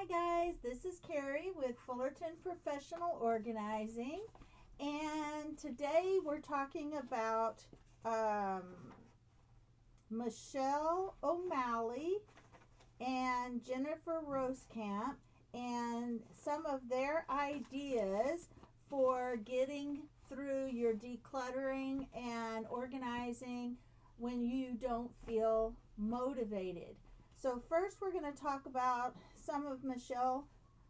guys, this is Carrie with Fullerton Professional Organizing, and today we're talking about Michelle O'Malley and Jennifer Rosekamp and some of their ideas for getting through your decluttering and organizing when you don't feel motivated. So first we're going to talk about some of Michelle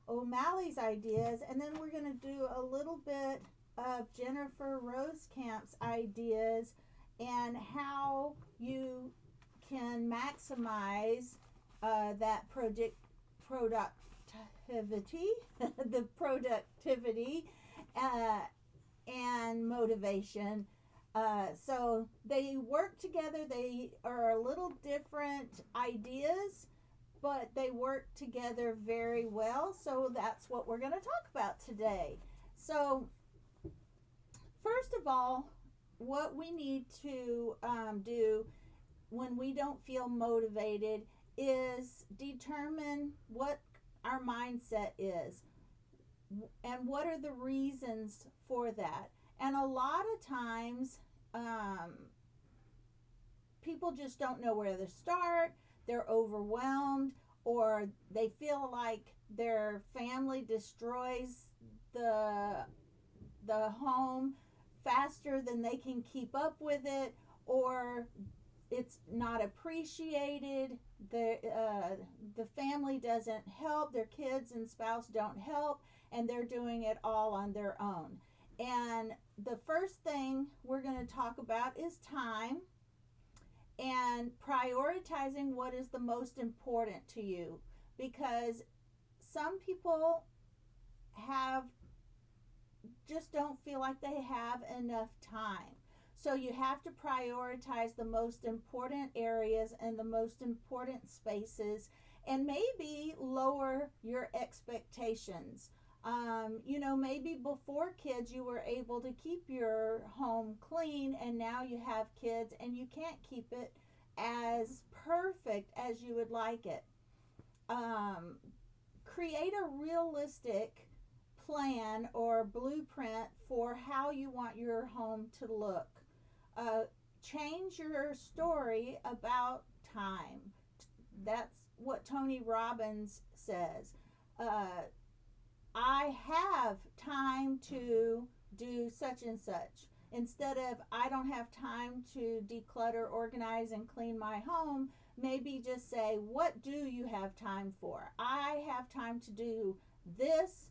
O'Malley's ideas, and then we're going to do a little bit of Jennifer Rosekamp's ideas and how you can maximize that productivity, the productivity and motivation. So they work together. They are a little different ideas, but they work together very well. So that's what we're going to talk about today. So first of all, what we need to do when we don't feel motivated is determine what our mindset is and what are the reasons for that. And a lot of times, people just don't know where to start. They're overwhelmed, or they feel like their family destroys the home faster than they can keep up with it, or it's not appreciated. The family doesn't help. Their kids and spouse don't help, and they're doing it all on their own. And the first thing we're going to talk about is time and prioritizing what is the most important to you, because some people just don't feel like they have enough time. So you have to prioritize the most important areas and the most important spaces, and maybe lower your expectations. Maybe before kids you were able to keep your home clean, and now you have kids and you can't keep it as perfect as you would like it. Create a realistic plan or blueprint for how you want your home to look. Change your story about time. That's what Tony Robbins says. I have time to do such and such. Instead of I don't have time to declutter, organize, and clean my home, maybe just say, what do you have time for? I have time to do this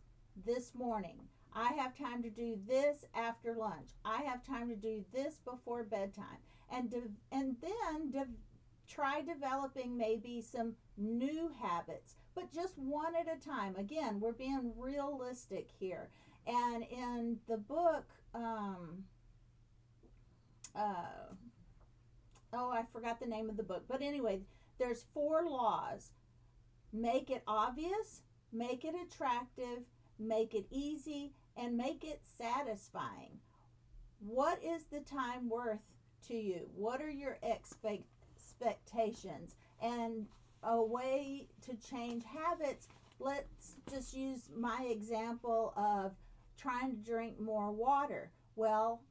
morning. I have time to do this after lunch. I have time to do this before bedtime. And then try developing maybe some new habits, but just one at a time. Again, we're being realistic here. And in the book, I forgot the name of the book, but anyway, there's 4 laws. Make it obvious, make it attractive, make it easy, and make it satisfying. What is the time worth to you? What are your expectations? And a way to change habits, let's just use my example of trying to drink more water. Well,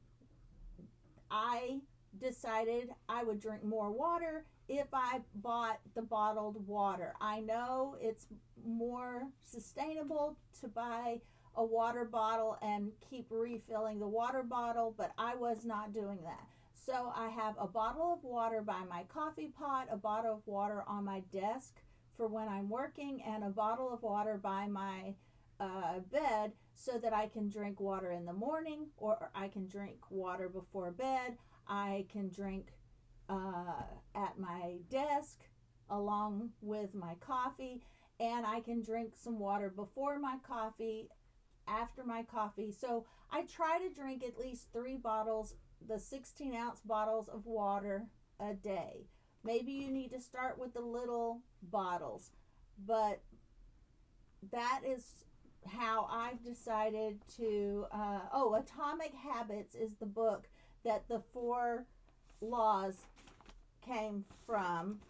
I decided I would drink more water if I bought the bottled water. I know it's more sustainable to buy a water bottle and keep refilling the water bottle, but I was not doing that. So I have a bottle of water by my coffee pot, a bottle of water on my desk for when I'm working, and a bottle of water by my bed so that I can drink water in the morning, or I can drink water before bed. I can drink at my desk along with my coffee, and I can drink some water before my coffee, after my coffee. So I try to drink at least 3 bottles, the 16-ounce bottles of water a day. Maybe you need to start with the little bottles, but that is how I've decided to. Atomic Habits is the book that the 4 laws came from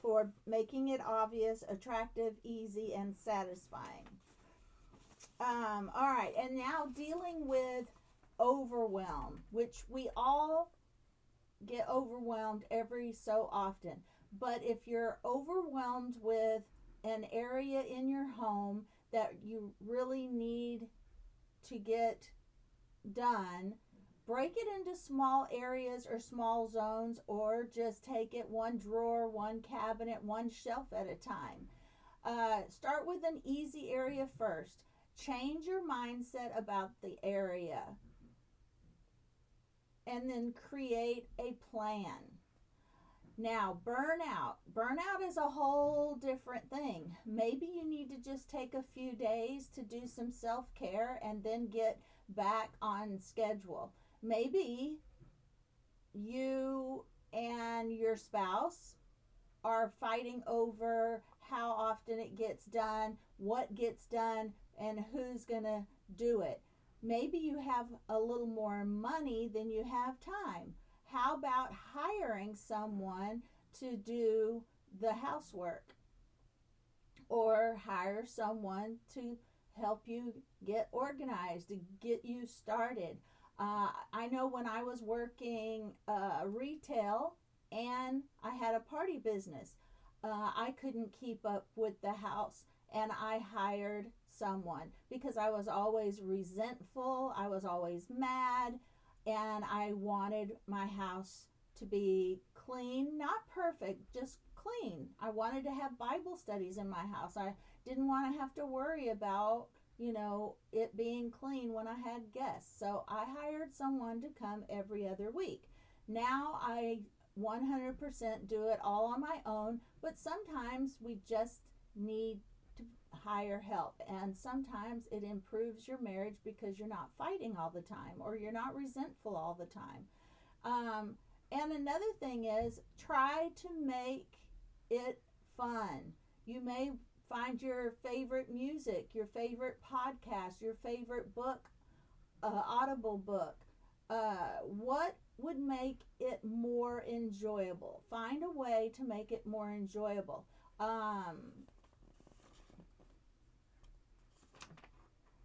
for making it obvious, attractive, easy, and satisfying. All right, and now dealing with overwhelm, which we all get overwhelmed every so often. But if you're overwhelmed with an area in your home that you really need to get done, break it into small areas or small zones, or just take it one drawer, one cabinet, one shelf at a time. Start with an easy area first. Change your mindset about the area and then create a plan. Now, burnout. Burnout is a whole different thing. Maybe you need to just take a few days to do some self-care and then get back on schedule. Maybe you and your spouse are fighting over how often it gets done, what gets done, and who's going to do it. Maybe you have a little more money than you have time. How about hiring someone to do the housework? Or hire someone to help you get organized, to get you started. I know when I was working retail and I had a party business, I couldn't keep up with the house, and I hired someone because I was always resentful, I was always mad, and I wanted my house to be clean, not perfect, just clean. I wanted to have Bible studies in my house. I didn't want to have to worry about, it being clean when I had guests. So I hired someone to come every other week. Now I 100% do it all on my own, but sometimes we just need to hire help, and sometimes it improves your marriage because you're not fighting all the time, or you're not resentful all the time. And another thing is, try to make it fun. You may find your favorite music, your favorite podcast, your favorite book, audible book. What would make it more enjoyable? Find a way to make it more enjoyable.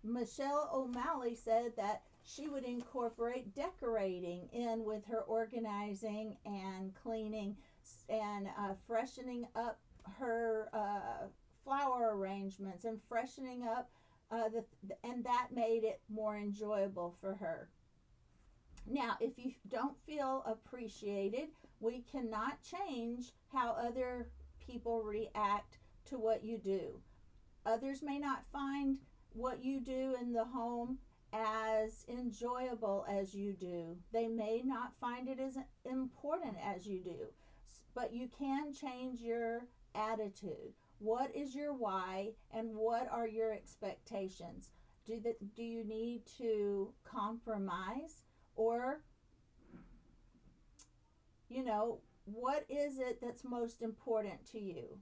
Michelle O'Malley said that she would incorporate decorating in with her organizing and cleaning and freshening up her flower arrangements and freshening up and that made it more enjoyable for her. Now, if you don't feel appreciated, we cannot change how other people react to what you do. Others may not find what you do in the home as enjoyable as you do. They may not find it as important as you do, but you can change your attitude. What is your why, and what are your expectations? Do you need to compromise, or what is it that's most important to you?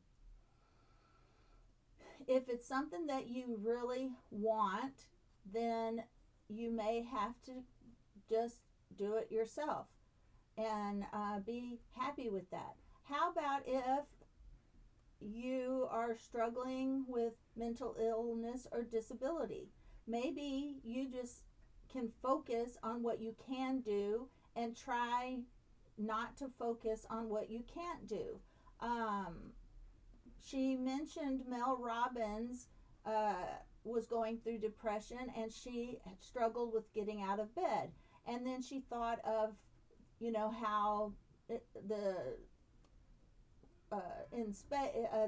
If it's something that you really want, then you may have to just do it yourself and be happy with that. How about if you are struggling with mental illness or disability? Maybe you just can focus on what you can do and try not to focus on what you can't do. She mentioned Mel Robbins was going through depression, and she struggled with getting out of bed. And then she thought of, how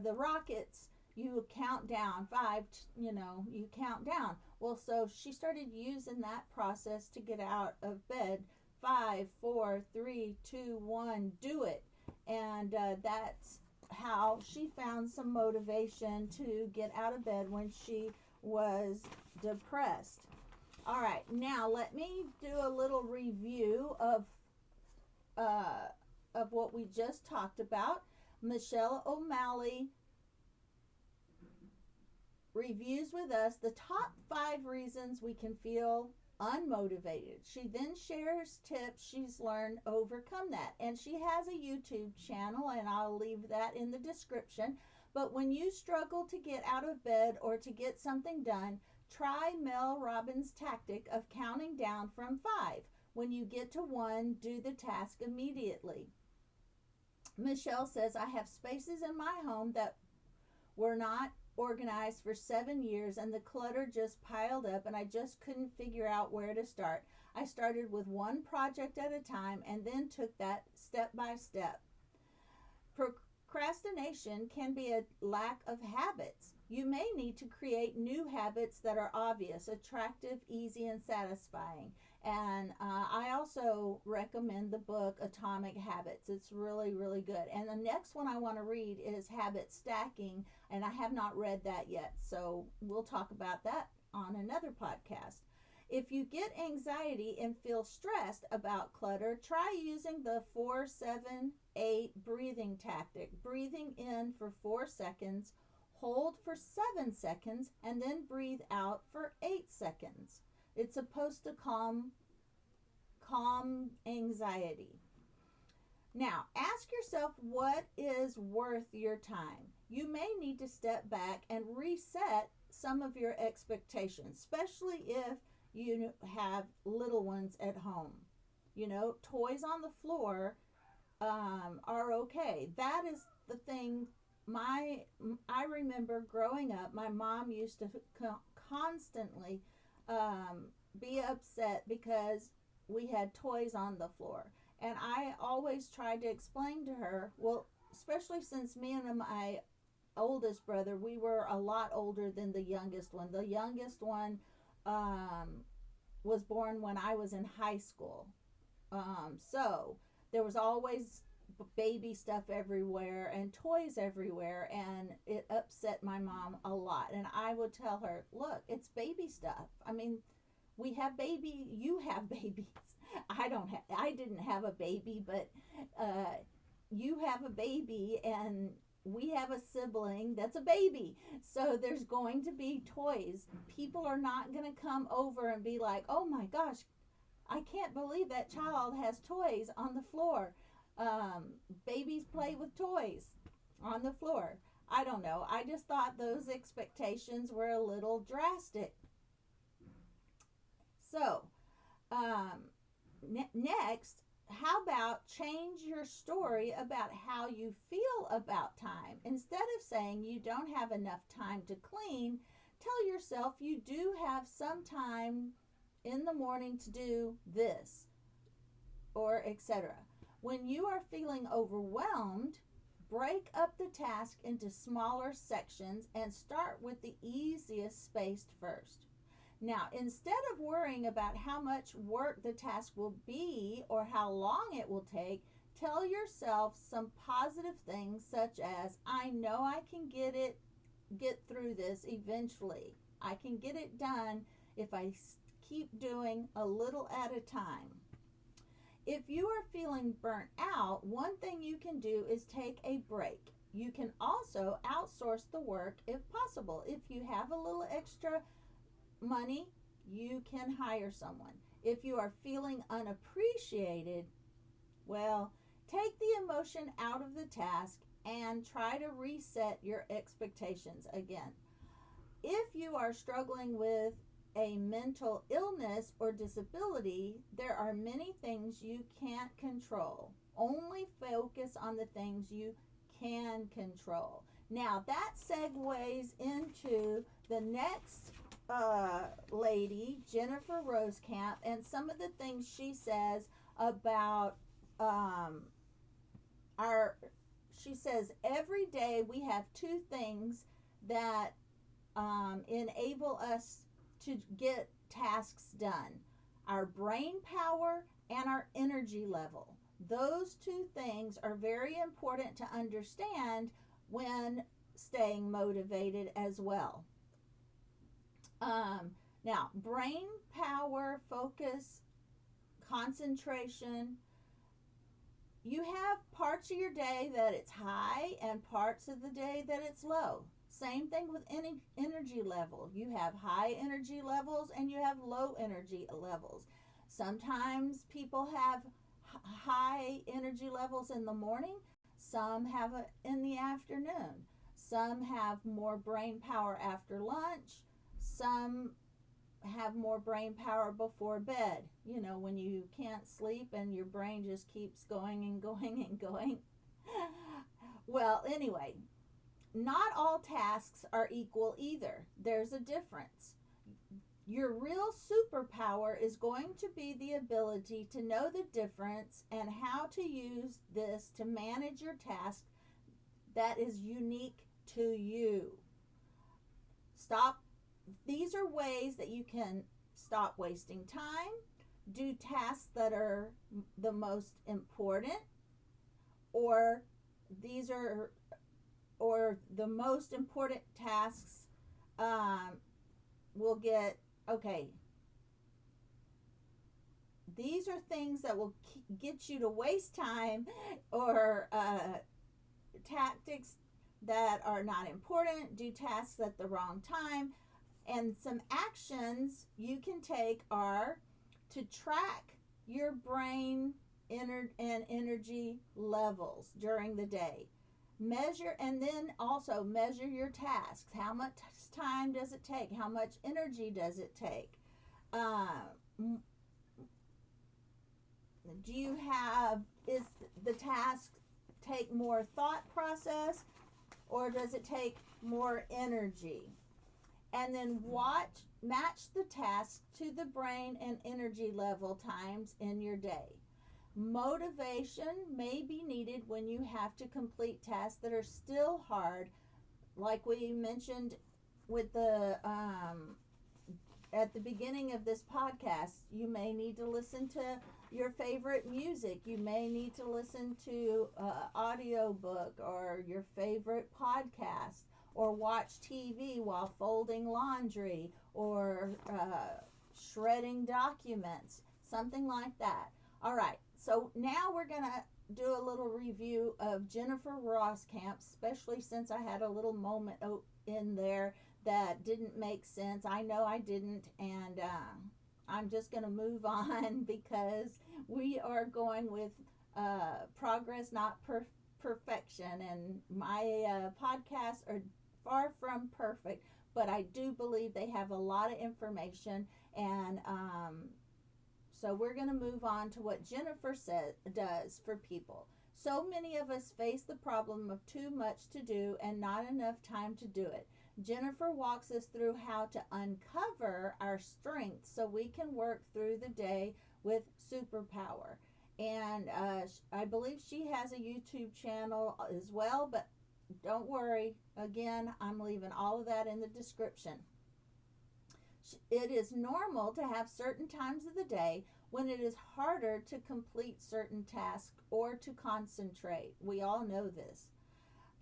the rockets, you count down 5, you count down. Well, so she started using that process to get out of bed. 5, 4, 3, 2, 1, do it. And that's how she found some motivation to get out of bed when she was depressed. All right, now let me do a little review of what we just talked about. Michelle O'Malley reviews with us the top 5 reasons we can feel unmotivated. She then shares tips she's learned to overcome that. And she has a YouTube channel, and I'll leave that in the description. But when you struggle to get out of bed or to get something done, try Mel Robbins' tactic of counting down from 5. When you get to 1, do the task immediately. Michelle says, I have spaces in my home that were not organized for 7 years, and the clutter just piled up, and I just couldn't figure out where to start. I started with one project at a time and then took that step by step. Procrastination can be a lack of habits. You may need to create new habits that are obvious, attractive, easy, and satisfying. And I also recommend the book Atomic Habits. It's really, really good. And the next one I want to read is Habit Stacking, and I have not read that yet. So we'll talk about that on another podcast. If you get anxiety and feel stressed about clutter, try using the 4-7-8 breathing tactic. Breathing in for 4 seconds, hold for 7 seconds, and then breathe out for 8 seconds. It's supposed to calm anxiety. Now, ask yourself what is worth your time. You may need to step back and reset some of your expectations, especially if you have little ones at home. You know, toys on the floor are okay. That is the thing. I remember growing up, my mom used to constantly be upset because we had toys on the floor. And I always tried to explain to her, well, especially since me and my oldest brother, we were a lot older than the youngest one. The youngest one was born when I was in high school. So there was always baby stuff everywhere and toys everywhere, and it upset my mom a lot. And I would tell her, look, it's baby stuff. I mean, we have baby, you have babies. I didn't have a baby, but you have a baby, and we have a sibling that's a baby. So there's going to be toys. People are not going to come over and be like, oh my gosh, I can't believe that child has toys on the floor. Babies play with toys on the floor. I don't know. I just thought those expectations were a little drastic. So, next, how about change your story about how you feel about time? Instead of saying you don't have enough time to clean, tell yourself you do have some time in the morning to do this, or etc. When you are feeling overwhelmed, break up the task into smaller sections and start with the easiest space first. Now, instead of worrying about how much work the task will be or how long it will take, tell yourself some positive things such as, I know I can get through this eventually. I can get it done if I keep doing a little at a time. If you are feeling burnt out, one thing you can do is take a break. You can also outsource the work if possible. If you have a little extra money, you can hire someone. If you are feeling unappreciated, well, take the emotion out of the task and try to reset your expectations again. If you are struggling with a mental illness or disability, there are many things you can't control. Only focus on the things you can control. Now, that segues into the next lady, Jennifer Rosecamp, and some of the things she says about she says every day we have two things that enable us to get tasks done: our brain power and our energy level. Those two things are very important to understand when staying motivated as well. Now, brain power, focus, concentration. You have parts of your day that it's high and parts of the day that it's low. Same thing with any energy level. You have high energy levels and you have low energy levels. Sometimes people have high energy levels in the morning, some have it in the afternoon. Some have more brain power after lunch. Some have more brain power before bed. You know, when you can't sleep and your brain just keeps going and going and going. Well, anyway, not all tasks are equal either. There's a difference. Your real superpower is going to be the ability to know the difference and how to use this to manage your task that is unique to you. These are ways that you can stop wasting time, do tasks that are the most important, or the most important tasks will get, okay, these are things that will get you to waste time, or tactics that are not important, do tasks at the wrong time. And some actions you can take are to track your brain and energy levels during the day. Measure, and then also measure your tasks. How much time does it take? How much energy does it take? Is the task take more thought process, or does it take more energy? And then match the task to the brain and energy level times in your day. Motivation may be needed when you have to complete tasks that are still hard, like we mentioned with the at the beginning of this podcast. You may need to listen to your favorite music. You may need to listen to an audio book or your favorite podcast, or watch TV while folding laundry, or shredding documents, something like that. All right, so now we're going to do a little review of Jennifer Rosskamp, especially since I had a little moment in there that didn't make sense. I know I didn't, and I'm just going to move on because we are going with progress, not perfection, and my podcasts are far from perfect, but I do believe they have a lot of information, and so we're going to move on to what Jennifer does for people. So many of us face the problem of too much to do and not enough time to do it. Jennifer walks us through how to uncover our strengths so we can work through the day with superpower. And I believe she has a YouTube channel as well, but don't worry. Again, I'm leaving all of that in the description. It is normal to have certain times of the day when it is harder to complete certain tasks or to concentrate. We all know this.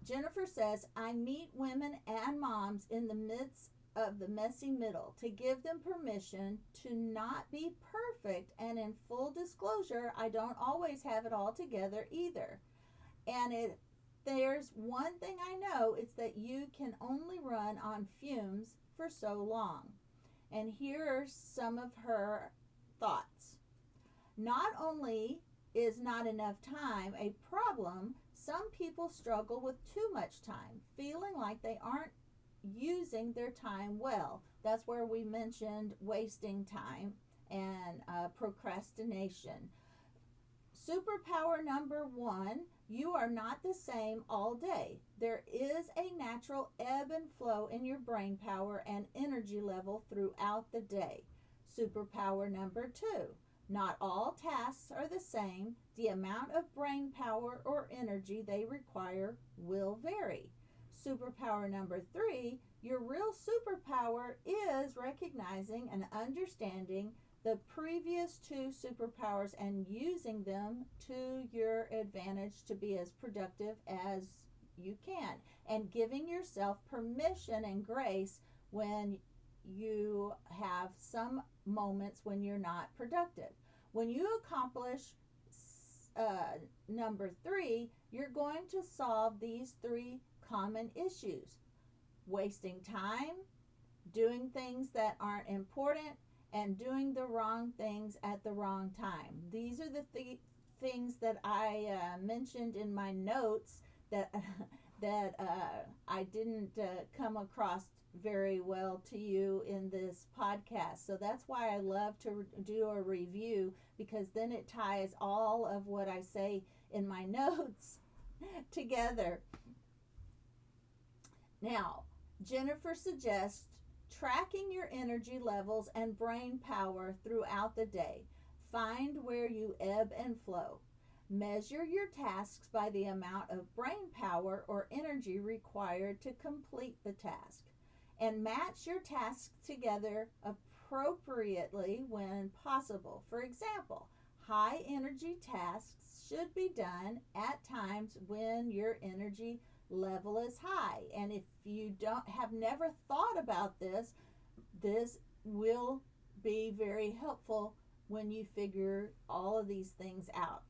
Jennifer says, I meet women and moms in the midst of the messy middle to give them permission to not be perfect. And in full disclosure, I don't always have it all together either. And there's one thing I know, it's that you can only run on fumes for so long. And here are some of her thoughts. Not only is not enough time a problem, some people struggle with too much time, feeling like they aren't using their time well. That's where we mentioned wasting time and procrastination. Superpower number 1, you are not the same all day. There is a natural ebb and flow in your brain power and energy level throughout the day. Superpower number 2, not all tasks are the same. The amount of brain power or energy they require will vary. Superpower number 3, your real superpower is recognizing and understanding the previous 2 superpowers and using them to your advantage to be as productive as you can, and giving yourself permission and grace when you have some moments when you're not productive. When you accomplish number 3, you're going to solve these 3 common issues. wasting time, doing things that aren't important, and doing the wrong things at the wrong time. These are the things that I mentioned in my notes that I didn't come across very well to you in this podcast. So that's why I love to do a review, because then it ties all of what I say in my notes together. Now, Jennifer suggests tracking your energy levels and brain power throughout the day. Find where you ebb and flow. Measure your tasks by the amount of brain power or energy required to complete the task. And match your tasks together appropriately when possible. For example, high energy tasks should be done at times when your energy level is high. And if you have never thought about this, this will be very helpful when you figure all of these things out.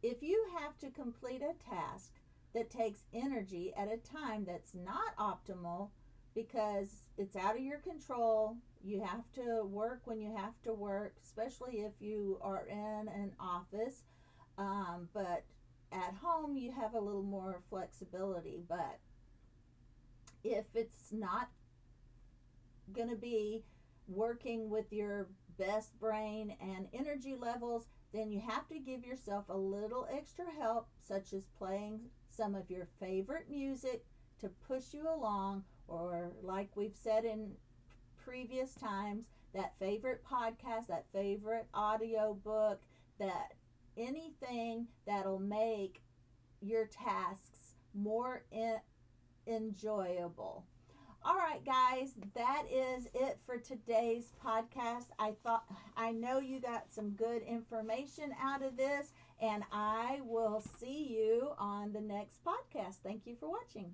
If you have to complete a task that takes energy at a time that's not optimal because it's out of your control, you have to work when you have to work, especially if you are in an office, but at home you have a little more flexibility. But if it's not going to be working with your best brain and energy levels, then you have to give yourself a little extra help, such as playing some of your favorite music to push you along, or like we've said in previous times, that favorite podcast, that favorite audio book, that anything that'll make your tasks more enjoyable. All right, guys, that is it for today's podcast. I know you got some good information out of this, and I will see you on the next podcast. Thank you for watching.